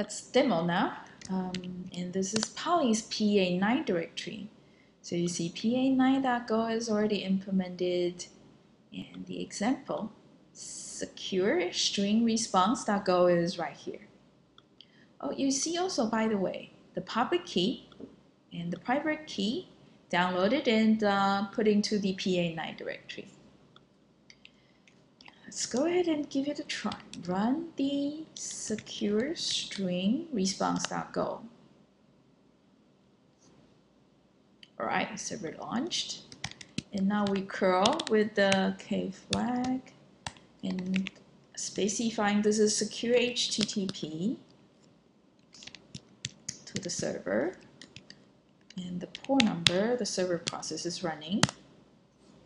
Let's demo now. And this is Poly's pa9 directory. So you see pa9.go is already implemented, and the example secure string response.go is right here. Oh, you see also, by the way, the public key and the private key downloaded and put into the pa9 directory. Let's go ahead and give it a try. Run the secure string response.go. All right, server launched. And now we curl with the K flag and specifying this is secure HTTP to the server. And the port number, the server process is running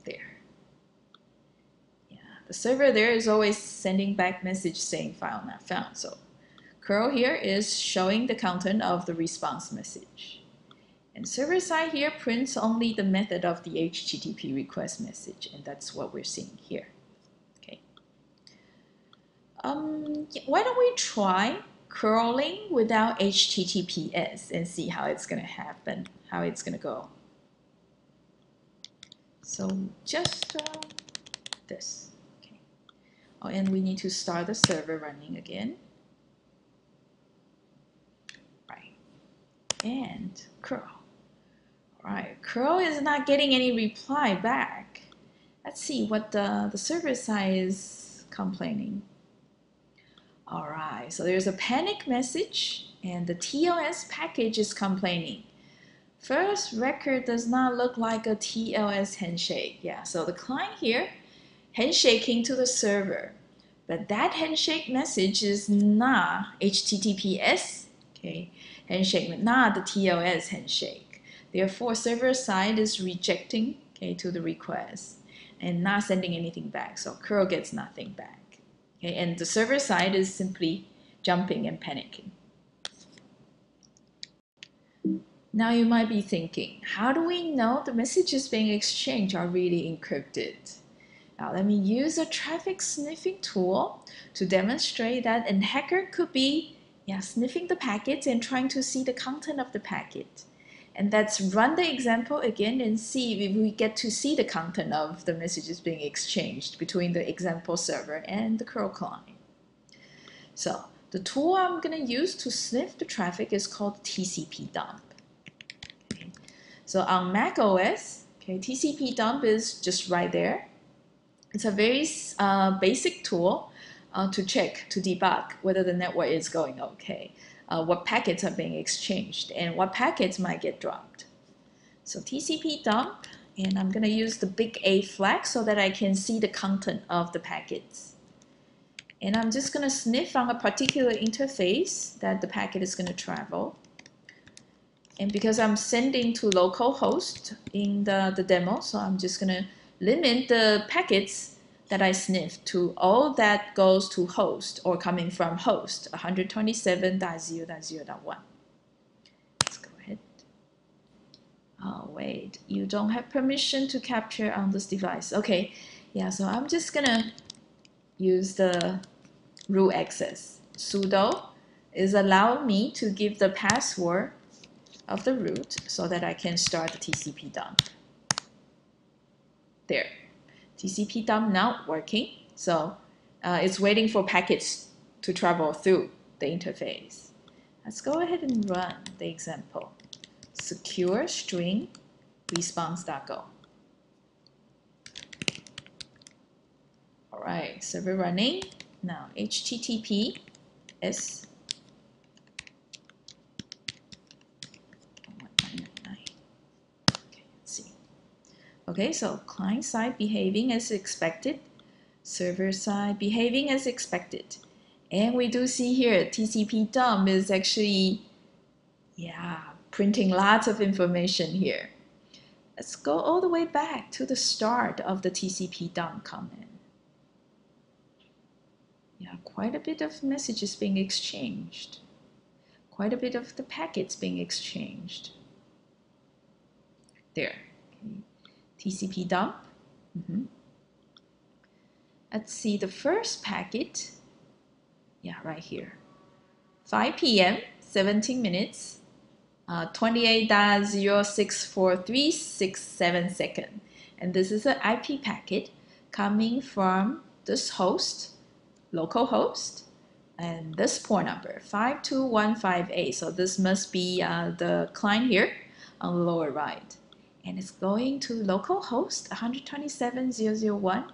there. Yeah, the server there is always sending back message saying file not found. So curl here is showing the content of the response message. And server side here prints only the method of the HTTP request message, and that's what we're seeing here. Okay. Why don't we try curling without HTTPS and see how it's going to happen, how it's going to go. So just this. Okay. Oh, and we need to start the server running again. Right. And curl. Right, curl is not getting any reply back. Let's see what the server side is complaining. All right, so there's a panic message and the TLS package is complaining. First, record does not look like a TLS handshake. Yeah, so the client here handshaking to the server, but that handshake message is not HTTPS, okay, handshake, not the TLS handshake. Therefore, server side is rejecting, okay, to the request and not sending anything back. So curl gets nothing back. Okay, and the server side is simply jumping and panicking. Now you might be thinking, how do we know the messages being exchanged are really encrypted? Now let me use a traffic sniffing tool to demonstrate that a hacker could be sniffing the packets and trying to see the content of the packet. And let's run the example again and see if we get to see the content of the messages being exchanged between the example server and the curl client. So the tool I'm going to use to sniff the traffic is called TCP dump. Okay. So on Mac OS, okay, TCP dump is just right there. It's a very basic tool to check, to debug whether the network is going okay. What packets are being exchanged and what packets might get dropped. So TCP dump, and I'm going to use the big A flag so that I can see the content of the packets. And I'm just going to sniff on a particular interface that the packet is going to travel. And because I'm sending to localhost in the demo, so I'm just going to limit the packets that I sniff to all that goes to host or coming from host 127.0.0.1. Let's go ahead. Oh, wait, you don't have permission to capture on this device. Okay, yeah, so I'm just gonna use the root access. Sudo is allow me to give the password of the root so that I can start the TCP dump. There. TCP dump now working, so it's waiting for packets to travel through the interface. Let's go ahead and run the example. Secure string response.go. All right, server running. Now HTTPS. Okay, so client side behaving as expected, server side behaving as expected. And we do see here TCP dump is actually, printing lots of information here. Let's go all the way back to the start of the TCP dump command. Yeah, quite a bit of messages being exchanged. Quite a bit of the packets being exchanged. There. Okay. TCP dump. Let's see the first packet. Yeah, right here. 5 p.m., 17 minutes, 28.064367 seconds. And this is an IP packet coming from this host, local host, and this port number 52158. So this must be the client here on the lower right. And it's going to localhost 127.0.0.1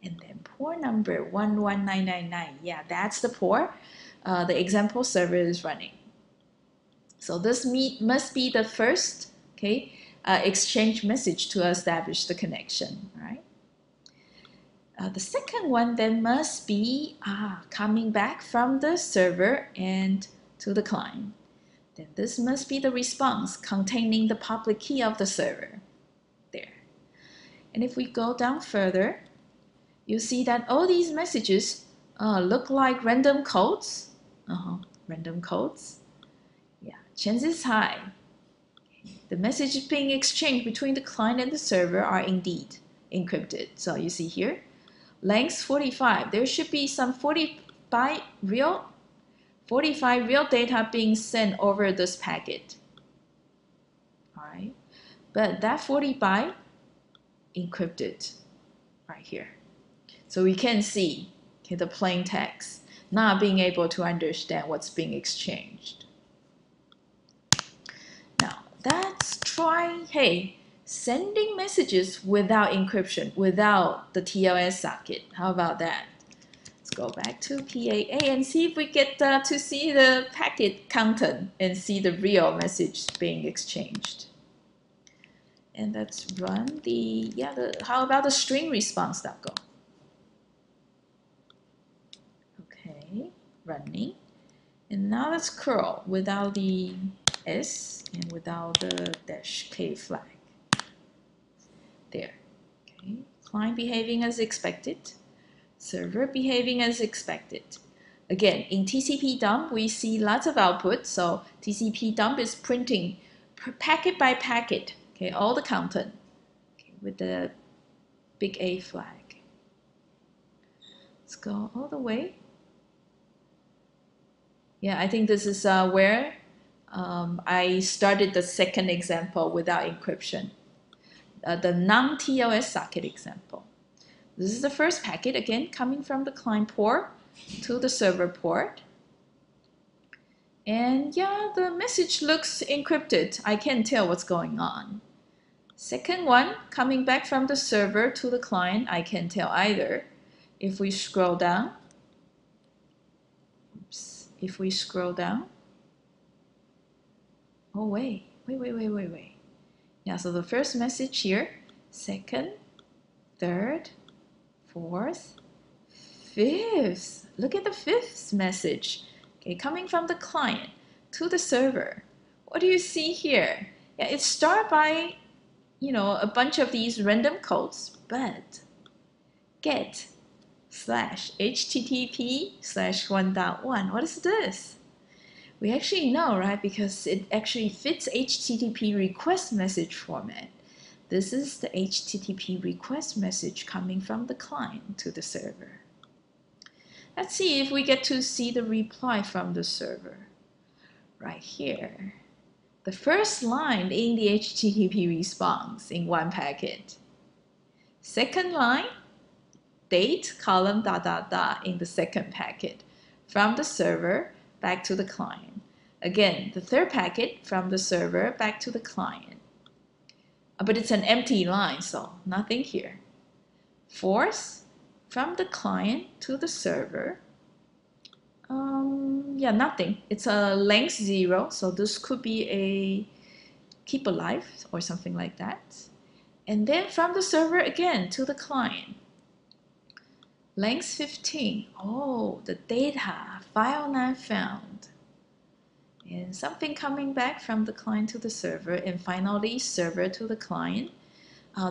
and then port number 11999. Yeah, that's the port the example server is running. So this must be the first exchange message to establish the connection, right? The second one then must be coming back from the server and to the client. Then this must be the response containing the public key of the server. There. And if we go down further, you see that all these messages look like random codes. Random codes. Yeah, chances high the messages being exchanged between the client and the server are indeed encrypted. So you see here, length 45. There should be some 45 real data being sent over this packet. All right, but that 40 byte encrypted right here. So we can see the plain text not being able to understand what's being exchanged. Now let's try, sending messages without encryption, without the TLS socket. How about that? Let's go back to pa9 and see if we get to see the packet content and see the real message being exchanged. And let's run how about the string response.go? Okay, running. And now let's curl without the S and without the -k flag. There. Okay, client behaving as expected, server behaving as expected. Again, in TCP dump, we see lots of output. So TCP dump is printing packet by packet, all the content, with the big A flag. Let's go all the way. Yeah, I think this is where I started the second example without encryption, the non-TLS socket example. This is the first packet, again, coming from the client port to the server port. And yeah, the message looks encrypted. I can't tell what's going on. Second one, coming back from the server to the client, I can't tell either. If we scroll down, oh, wait. Yeah, so the first message here, second, third, fourth, fifth. Look at the fifth message, coming from the client to the server. What do you see here? Yeah, it starts by, a bunch of these random codes, but get /http/1.1. What is this? We actually know, right? Because it actually fits HTTP request message format. This is the HTTP request message coming from the client to the server. Let's see if we get to see the reply from the server. Right here. The first line in the HTTP response in one packet. Second line, date column ... in the second packet from the server back to the client. Again, the third packet from the server back to the client. But it's an empty line, so nothing here. Fourth, from the client to the server. Yeah, nothing. It's a length 0, so this could be a keep alive or something like that. And then from the server again to the client. Length 15. Oh, the data, file not found. And something coming back from the client to the server, and finally server to the client.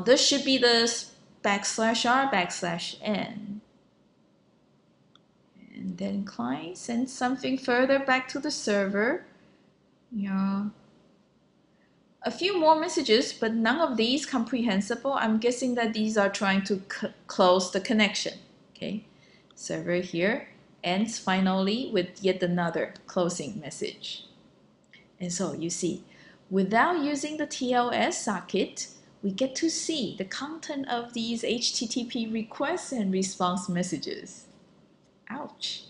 This should be the /r/n. And then client sends something further back to the server. Yeah. A few more messages, but none of these comprehensible. I'm guessing that these are trying to close the connection. Okay, server here ends finally with yet another closing message. And so you see, without using the TLS socket, we get to see the content of these HTTP requests and response messages. Ouch.